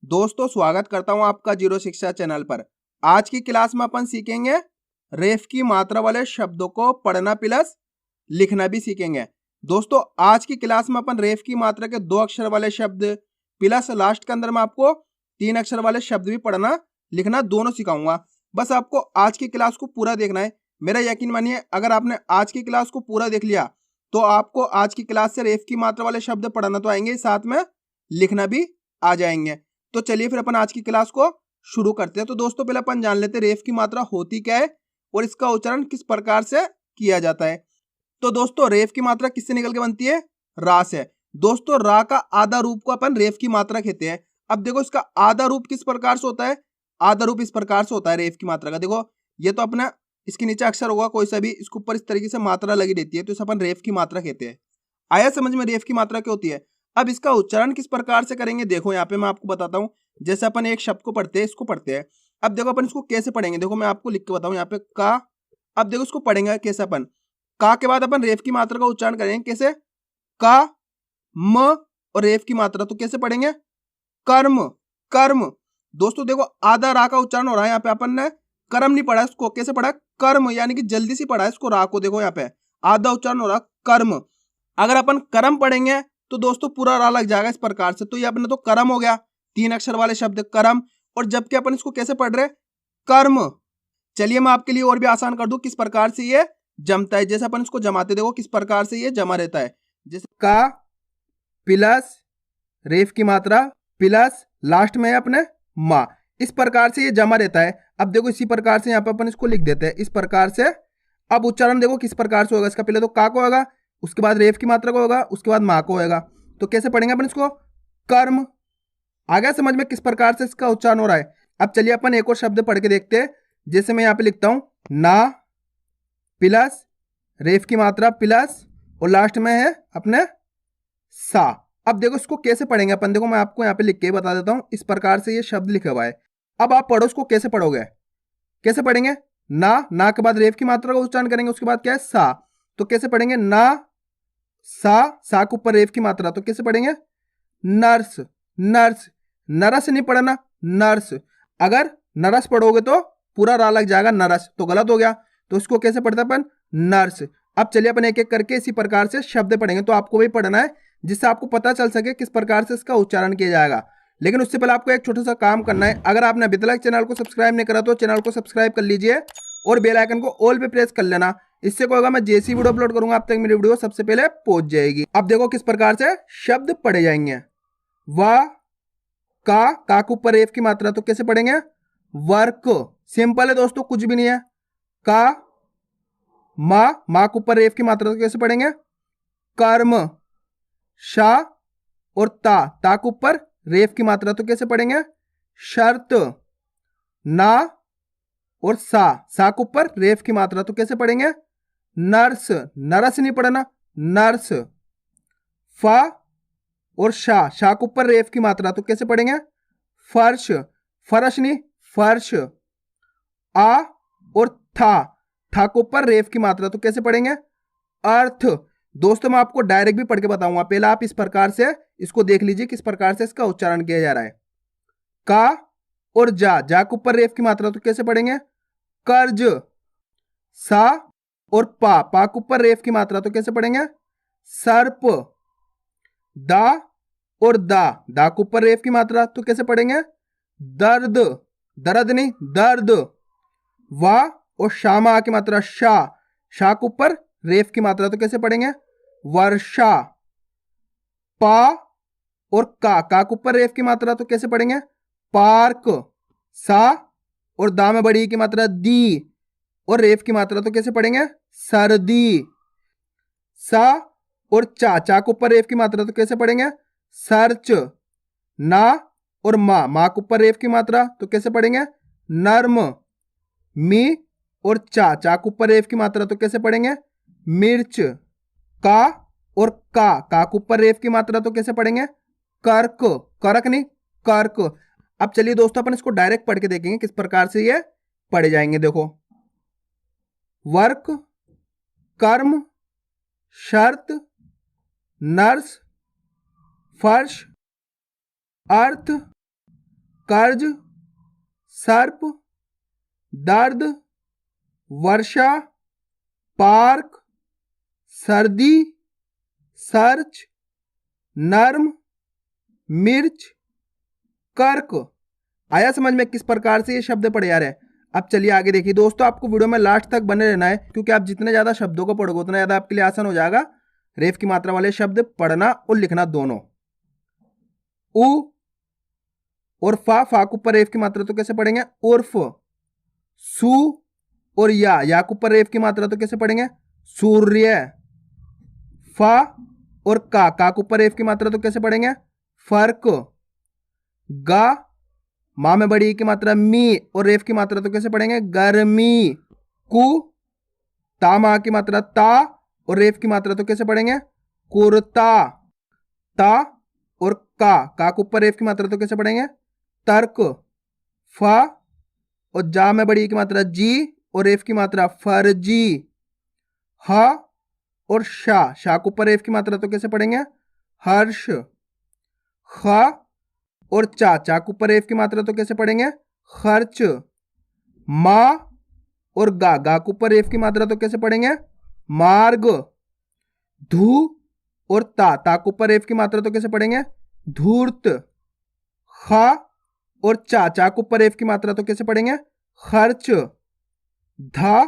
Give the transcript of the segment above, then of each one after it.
दोस्तों स्वागत करता हूं आपका जीरो शिक्षा चैनल पर। आज की क्लास में अपन सीखेंगे रेफ की मात्रा वाले शब्दों को पढ़ना प्लस लिखना भी सीखेंगे। दोस्तों आज की क्लास में अपन रेफ की मात्रा के 2 अक्षर वाले शब्द प्लस लास्ट के अंदर मैं आपको 3 अक्षर वाले शब्द भी पढ़ना लिखना दोनों सिखाऊंगा। बस आपको आज की क्लास को पूरा देखना है। मेरा यकीन मानिए अगर आपने आज की क्लास को पूरा देख लिया तो आपको आज की क्लास से रेफ की मात्रा वाले शब्द पढ़ना तो आएंगे, साथ में लिखना भी आ जाएंगे। तो चलिए फिर अपन आज की क्लास को शुरू करते हैं। तो दोस्तों पहले अपन जान लेते हैं रेफ की मात्रा होती क्या है और इसका उच्चारण किस प्रकार से किया जाता है। तो दोस्तों रेफ की मात्रा किससे निकल के बनती है? रा से। दोस्तों रा का आधा रूप को अपन रेफ की मात्रा कहते हैं। अब देखो इसका आधा रूप किस प्रकार से होता है? आधा रूप इस प्रकार से होता है रेफ की मात्रा का। देखो ये तो अपना इसके नीचे अक्षर होगा कोई सा भी, इसके ऊपर इस तरीके से मात्रा लगी रहती है, तो इसे अपन रेफ की मात्रा कहते हैं। आया समझ में रेफ की मात्रा क्या होती है? अब इसका उच्चारण किस प्रकार से करेंगे देखो यहाँ पे मैं आपको बताता हूँ। जैसे अपन एक शब्द को पढ़ते हैं, इसको पढ़ते हैं। अब देखो अपन इसको कैसे पढ़ेंगे, देखो मैं आपको लिख के बताऊं यहाँ पे का। अब देखो इसको पढ़ेंगे कैसे अपन, का के बाद अपन रेफ की मात्रा का उच्चारण करेंगे कैसे? का म और रेफ की मात्रा तो कैसे पढ़ेंगे? कर्म कर्म। दोस्तों देखो आधा रा का उच्चारण हो रहा है यहाँ पे, अपन ने कर्म नहीं पढ़ा, इसको कैसे पढ़ा? कर्म, यानी कि जल्दी से पढ़ा है इसको रा को। देखो यहाँ पे आधा उच्चारण हो रहा कर्म। अगर अपन कर्म पढ़ेंगे तो दोस्तों पूरा रा लग जाएगा इस प्रकार से। तो ये अपने तो कर्म हो गया, 3 अक्षर वाले शब्द कर्म। और जबकि अपन इसको कैसे पढ़ रहे? कर्म। चलिए मैं आपके लिए और भी आसान कर दूं किस प्रकार से ये जमता है। जैसे अपन इसको जमाते देखो किस प्रकार से ये जमा रहता है। जैसे का प्लस रेफ की मात्रा प्लस लास्ट में अपने माँ, इस प्रकार से ये जमा रहता है। अब देखो इसी प्रकार से यहाँ पे अपन इसको लिख देते हैं इस प्रकार से। अब उच्चारण देखो किस प्रकार से होगा इसका, पहले तो का को होगा, उसके बाद रेफ की मात्रा को होगा, उसके बाद माँ को होगा। तो कैसे पढ़ेंगे अपन इसको? कर्म। आ गया समझ में किस प्रकार से इसका उच्चारण हो रहा है? अब चलिए अपन एक और शब्द पढ़ के देखते हैं। जैसे मैं यहाँ पे लिखता हूं ना प्लस रेफ की मात्रा प्लस और लास्ट में है अपने सा। अब देखो इसको कैसे पढ़ेंगे अपन, देखो मैं आपको यहाँ पे लिख के बता देता हूं। इस प्रकार से ये शब्द लिखा हुआ है। अब आप पढ़ो इसको कैसे पढ़ोगे, कैसे पढ़ेंगे? ना के बाद रेफ की मात्रा का उच्चारण करेंगे, उसके बाद क्या है? सा। तो कैसे पढ़ेंगे? ना सा के ऊपर रेफ की मात्रा, तो कैसे पढ़ेंगे? Nurse nurse. नरस नहीं पढ़ना, नर्स। अगर नरस पढ़ोगे तो पूरा रा लग जाएगा नरस, तो गलत हो गया। तो इसको कैसे पढ़ते अपन? नर्स। अब चलिए अपन एक एक करके इसी प्रकार से शब्द पढ़ेंगे। तो आपको भी पढ़ना है जिससे आपको पता चल सके किस प्रकार से इसका उच्चारण किया जाएगा। लेकिन उससे पहले आपको एक छोटा सा काम करना है। अगर आपने अभी तक चैनल को सब्सक्राइब नहीं करा तो चैनल को सब्सक्राइब कर लीजिए और बेल आइकन को ऑल पे प्रेस कर लेना। इससे क्या होगा, मैं जैसी वीडियो अपलोड करूंगा आप तक मेरी वीडियो सबसे पहले पहुंच जाएगी। अब देखो किस प्रकार से शब्द पढ़े जाएंगे। वाह का के ऊपर रेफ की मात्रा, तो कैसे पढ़ेंगे? वर्क। सिंपल है दोस्तों, कुछ भी नहीं है। का माँ के ऊपर रेफ की मात्रा, तो कैसे पढ़ेंगे? कर्म। शा और ता के ऊपर रेफ की मात्रा, तो कैसे पढ़ेंगे? शर्त। ना और सा के ऊपर रेफ की मात्रा, तो कैसे पढ़ेंगे? नर्स। नरस नहीं पढ़ना, नर्स। फा और शा के ऊपर रेफ की मात्रा, तो कैसे पढ़ेंगे? फर्श। फर्श नहीं, फर्श। आ और था के ऊपर रेफ की मात्रा, तो कैसे पढ़ेंगे? अर्थ। दोस्तों मैं आपको डायरेक्ट भी पढ़ के बताऊंगा, पहले आप इस प्रकार से इसको देख लीजिए किस प्रकार से इसका उच्चारण किया जा रहा है। का और जा के ऊपर रेफ की मात्रा, तो कैसे पढ़ेंगे? कर्ज। सा और पा के ऊपर रेफ की मात्रा, तो कैसे पढ़ेंगे? सर्प। दा और दा के ऊपर रेफ की मात्रा, तो कैसे पढ़ेंगे? दर्द। दर्द नहीं, दर्द। वाह और शामा की मात्रा, शा के ऊपर रेफ की मात्रा, तो कैसे पढ़ेंगे? वर्षा। पा और का के ऊपर रेफ की मात्रा, तो कैसे पढ़ेंगे? पार्क। सा और दा में बड़ी की मात्रा दी और रेफ की मात्रा, तो कैसे पढ़ेंगे? सर्दी। सा और चा के ऊपर रेफ की मात्रा, तो कैसे पढ़ेंगे? सर्च। ना और माँ के ऊपर रेफ की मात्रा, तो कैसे पढ़ेंगे? नर्म। मी और चा के ऊपर रेफ की मात्रा, तो कैसे पढ़ेंगे? मिर्च। का और का के ऊपर रेफ की मात्रा, तो कैसे पढ़ेंगे? कर्क। करक नहीं, कर्क। अब चलिए दोस्तों अपन इसको डायरेक्ट पढ़ के देखेंगे किस प्रकार से ये पढ़े जाएंगे। देखो वर्क, कर्म, शर्त, नर्स, फर्श, अर्थ, कर्ज, सर्प, दर्द, वर्षा, पार्क, सर्दी, सर्च, नर्म, मिर्च, कर्क। आया समझ में किस प्रकार से ये शब्द पढ़े जा रहे हैं। अब चलिए आगे देखिए दोस्तों, आपको वीडियो में लास्ट तक बने रहना है, क्योंकि आप जितने ज्यादा शब्दों को पढ़ोगे उतना ज्यादा आपके लिए आसान हो जाएगा रेफ की मात्रा वाले शब्द पढ़ना और लिखना दोनों। उ और फा के ऊपर रेफ की मात्रा तो कैसे पढ़ेंगे? उर्फ। सु और या के ऊपर रेफ की मात्रा तो कैसे पढ़ेंगे? सूर्य। फा और का के ऊपर रेफ की मात्रा तो कैसे पढ़ेंगे? फर्क। गा मां में बड़ी की मात्रा मी और रेफ की मात्रा तो कैसे पढ़ेंगे? गर्मी। कु ता मां की मात्रा ता और रेफ की मात्रा तो कैसे पढ़ेंगे? कुर्ता। ता और का के ऊपर रेफ की मात्रा तो कैसे पढ़ेंगे? तर्क। फा और जा में बड़ी की मात्रा जी और रेफ की मात्रा फर्जी। हा और शा के ऊपर रेफ की मात्रा तो कैसे पढ़ेंगे? हर्ष। खा और चा के ऊपर रेफ की मात्रा तो कैसे पढ़ेंगे? खर्च। मा और गा के ऊपर रेफ की मात्रा तो कैसे पढ़ेंगे? मार्ग। धू और ता के ऊपर रेफ की मात्रा तो कैसे पढ़ेंगे? धूर्त। खा और चा के ऊपर रेफ की मात्रा तो कैसे पढ़ेंगे? खर्च। धा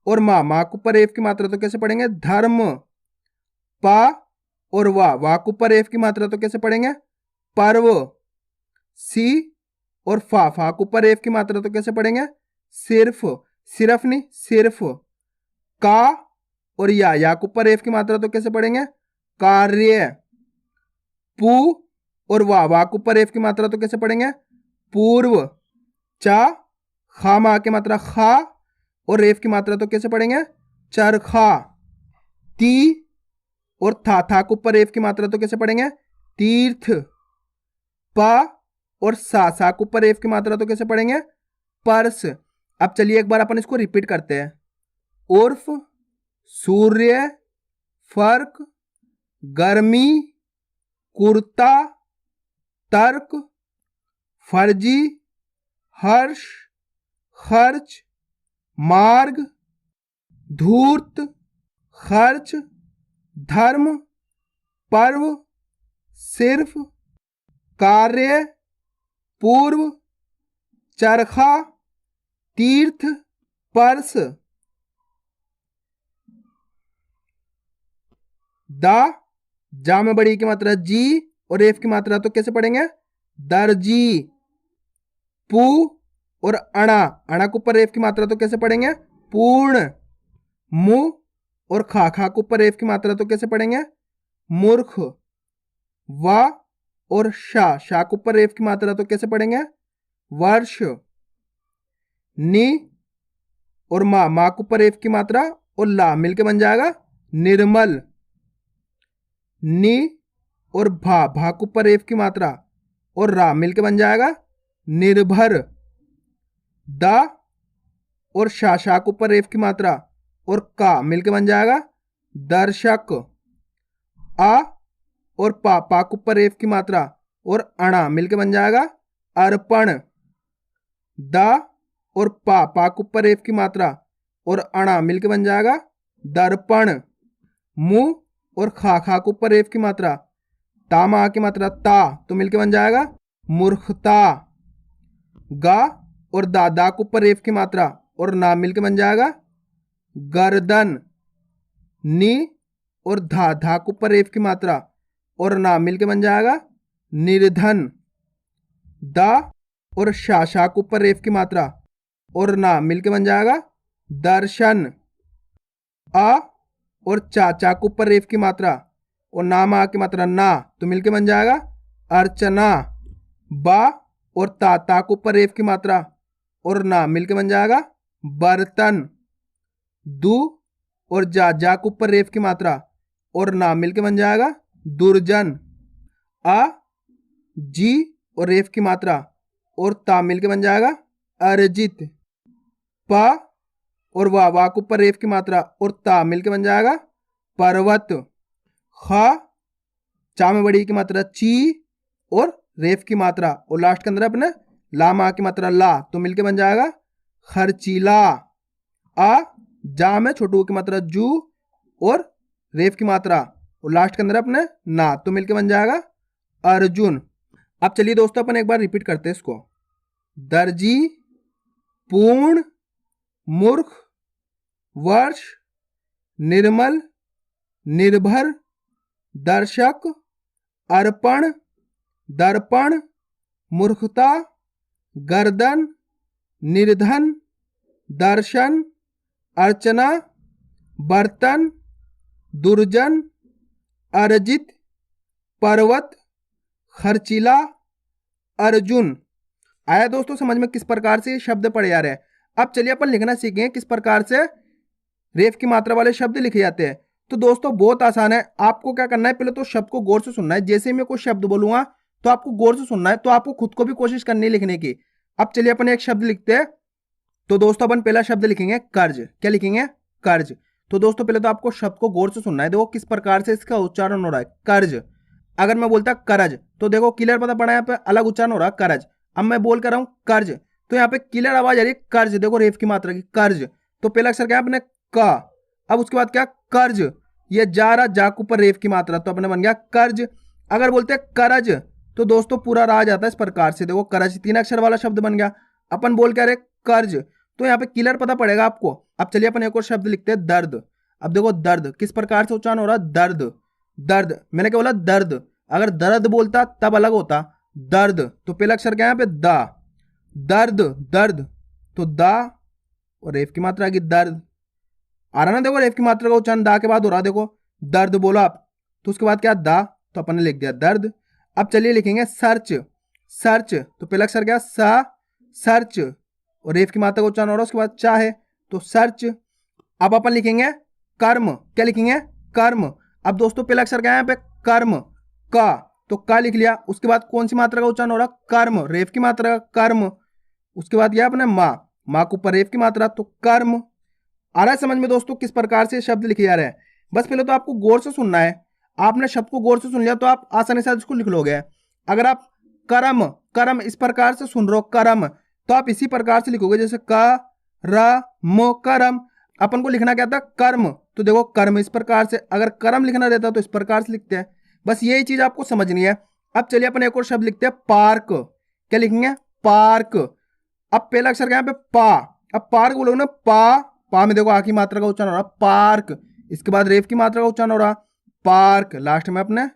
और मा के ऊपर रेफ की मात्रा तो कैसे पढ़ेंगे? धर्म। पा और वा के ऊपर रेफ की मात्रा तो कैसे पढ़ेंगे? पर्व। सी और फा के ऊपर रेफ की मात्रा तो कैसे पढ़ेंगे? सिर्फ। सिर्फ नहीं, सिर्फ। का और या के ऊपर रेफ की मात्रा तो कैसे पढ़ेंगे? कार्य। पू और वा के ऊपर रेफ की मात्रा तो कैसे पढ़ेंगे? पूर्व। चा खा मा की मात्रा खा और रेफ की मात्रा तो कैसे पढ़ेंगे? चरखा। ती और था के ऊपर रेफ की मात्रा तो कैसे पढ़ेंगे? तीर्थ। पा और सा के ऊपर रेफ की मात्रा तो कैसे पढ़ेंगे? पर्स। अब चलिए एक बार अपन इसको रिपीट करते हैं। उर्फ, सूर्य, फर्क, गर्मी, कुर्ता, तर्क, फर्जी, हर्ष, खर्च, मार्ग, धूर्त, खर्च, धर्म, पर्व, सिर्फ, कार्य, पूर्व, चरखा, तीर्थ, पर्स। दा जा में बड़ी की मात्रा जी और एफ की मात्रा तो कैसे पढ़ेंगे? दर्जी। पू और अणा के ऊपर एफ की मात्रा तो कैसे पढ़ेंगे? पूर्ण। मु और खा के ऊपर एफ की मात्रा तो कैसे पढ़ेंगे? मूर्ख। वा और शा के ऊपर एफ की मात्रा तो कैसे पढ़ेंगे? वर्ष। नी और मा के ऊपर एफ की मात्रा और ला मिलके बन जाएगा निर्मल। नी और भा के ऊपर एफ की मात्रा और रा मिलके बन जाएगा निर्भर। दा और शा के ऊपर एफ की मात्रा और का मिलके बन जाएगा दर्शक। आ और पा के ऊपर एफ की मात्रा और अणा मिलके बन जाएगा अर्पण। दा और पा के ऊपर एफ की मात्रा और अणा मिलके बन जाएगा दर्पण। मु और खा के ऊपर एफ की मात्रा मा की मात्रा ता तो मिलके बन जाएगा मूर्खता। गा और दा के ऊपर एफ की मात्रा और ना मिलके बन जाएगा गर्दन। नी और धा के ऊपर एफ की मात्रा और ना मिलके बन जाएगा निर्धन। दा और शा के ऊपर एफ की मात्रा और ना मिलके बन जाएगा दर्शन। आ और चा के ऊपर रेफ की मात्रा और ना मा की मात्रा ना तो मिलके बन जाएगा अर्चना। बा और ता के ऊपर रेफ की मात्रा और ना मिलके बन जाएगा बर्तन। दू और जा के ऊपर रेफ की मात्रा और ना मिलके बन जाएगा दुर्जन। आ जी और रेफ की मात्रा और ता मिलके बन जाएगा अर्जित। पा और वा के ऊपर रेफ की मात्रा और ता मिलके बन जाएगा पर्वत। खा चा में बड़ी की मात्रा ची और रेफ की मात्रा और लास्ट के अंदर अपने ला मा की मात्रा ला, तो मिलके बन जाएगा खर्चीला। आ जा में छोटू की मात्रा जू और रेफ की मात्रा और लास्ट के अंदर अपने ना, तो मिलके बन जाएगा अर्जुन। अब चलिए दोस्तों अपन एक बार रिपीट करते हैं इसको। दर्जी, पूर्ण, मूर्ख, वर्ष, निर्मल, निर्भर, दर्शक, अर्पण, दर्पण, मूर्खता, गर्दन, निर्धन, दर्शन, अर्चना, बर्तन, दुर्जन, अर्जित, पर्वत, खर्चीला, अर्जुन। आया दोस्तों समझ में किस प्रकार से ये शब्द पढ़े जा रहे हैं। अब चलिए अपन लिखना सीखेंगे किस प्रकार से रेफ की मात्रा वाले शब्द लिखे जाते हैं। तो दोस्तों बहुत आसान है, आपको क्या करना है, पहले तो शब्द को गौर से सुनना है। जैसे मैं कोई शब्द बोलूंगा तो आपको गौर से सुनना है, तो आपको खुद को भी कोशिश करनी है लिखने की। अब चलिए अपन एक शब्द लिखते हैं। तो दोस्तों अपन पहला शब्द लिखेंगे कर्ज। क्या लिखेंगे? कर्ज। तो दोस्तों पहले तो आपको शब्द को गौर से सुनना है, देखो किस प्रकार से इसका उच्चारण हो रहा है, कर्ज। अगर मैं बोलता करज तो देखो क्लियर पता पड़ा, यहाँ पे अलग उच्चारण हो रहा है करज। अब मैं बोल कर रहा हूँ कर्ज, तो यहाँ पे क्लियर आवाज आ रही है कर्ज, देखो रेफ की मात्रा की कर्ज। तो पहला अक्षर क्या है अपने का, अब उसके बाद क्या कर्ज, ये जा रहा जा के ऊपर रेफ की मात्रा, तो अपने बन गया कर्ज। अगर बोलते हैं करज तो दोस्तों पूरा राज आता है इस प्रकार से, देखो करज 3 अक्षर वाला शब्द बन गया। अपन बोल क्या रहे कर्ज, तो यहाँ पे क्लियर पता पड़ेगा आपको। अब चलिए अपन एक और शब्द लिखते हैं दर्द। अब देखो दर्द किस प्रकार से उच्चारण हो रहा है, दर्द। दर्द मैंने क्या बोला, दर्द। अगर दर्द बोलता तब अलग होता, दर्द। तो पहला अक्षर क्या है यहाँ पे दा, दर्द, दर्द। तो दा और रेफ की मात्रा की दर्द आ रहा ना, देखो रेफ की मात्रा का उच्चारण दा के बाद हो रहा, देखो दर्द बोला आप, तो उसके बाद क्या दा, तो अपन ने लिख दिया दर्द। अब चलिए लिखेंगे सर्च। सर्च तो पहला अक्षर क्या सा, सर्च, और रेफ की मात्रा का उच्चारण हो रहा है, उसके बाद चा है, तो सर्च। अब अपन लिखेंगे कर्म। क्या लिखेंगे? कर्म। अब दोस्तों पहला अक्षर क्या है यहाँ पे कर्म, का, तो का लिख लिया। उसके बाद कौन सी मात्रा का उच्चारण हो रहा, कर्म, रेफ की मात्रा कर्म। उसके बाद यह अपने माँ, माँ के ऊपर रेफ की मात्रा, तो कर्म। आ रहा है समझ में दोस्तों किस प्रकार से शब्द लिखे जा रहे हैं। बस पहले तो आपको गौर से सुनना है, आपने शब्द को गौर से सुन लिया तो आप आसानी से इसको लिख लोगे। अगर आप कर्म, कर्म इस प्रकार से सुन रहे हो कर्म, तो आप इसी प्रकार से लिखोगे, जैसे क र म कर्म। अपन को लिखना क्या था, कर्म, तो देखो कर्म इस प्रकार से। अगर कर्म लिखना रहता तो इस प्रकार से लिखते हैं। बस यही चीज आपको समझनी है। अब चलिए अपन एक और शब्द लिखते हैं पार्क। क्या लिखेंगे? पार्क। अब पहला अक्षर क्या है पे पा, अब पार्क बोलोगे ना, पा में देखो आ की मात्रा का उच्चारण हो रहा पार्क, इसके बाद रेफ की मात्रा का उच्चारण हो रहा पार्क, लास्ट में अपने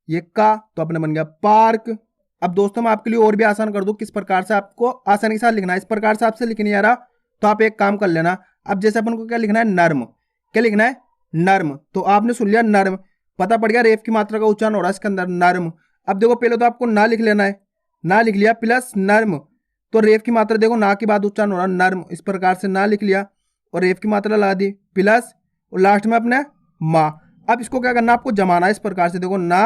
ये का, तो अपने बन गया पार्क। अब दोस्तों मैं आपके लिए और भी आसान कर दूं किस प्रकार से आपको आसानी के साथ लिखना है। इस प्रकार से आपसे लिख नहीं आ रहा तो आप एक काम कर लेना। अब जैसे अपन को क्या लिखना है, नर्म। क्या लिखना है? नर्म। तो आपने सुन लिया नर्म, पता पड़ गया रेफ की मात्रा का उच्चारण हो रहा है इसके अंदर, नर्म। अब देखो पहले तो आपको ना लिख लेना है, ना लिख लिया प्लस नर्म, तो रेफ की मात्रा देखो ना के बाद उच्चारण हो रहा नर्म, इस प्रकार से ना लिख लिया और रेफ की मात्रा लगा दी प्लस और लास्ट में अपने माँ। अब इसको क्या करना, आपको जमाना है इस प्रकार से, देखो ना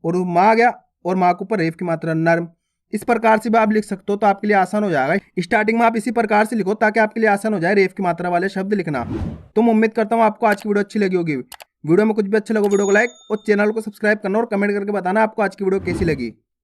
और माँ आ गया और माँ के ऊपर रेफ की मात्रा नर्म। इस प्रकार से भी आप लिख सकते हो तो आपके लिए आसान हो जाएगा। स्टार्टिंग में आप इसी प्रकार से लिखो ताकि आपके लिए आसान हो जाए रेफ की मात्रा वाले शब्द लिखना। तो मैं उम्मीद करता हूँ आपको आज की वीडियो अच्छी लगी होगी। वीडियो में कुछ भी अच्छा लगा वीडियो को लाइक और चैनल को सब्सक्राइब करना और कमेंट करके बताना आपको आज की वीडियो कैसी लगी।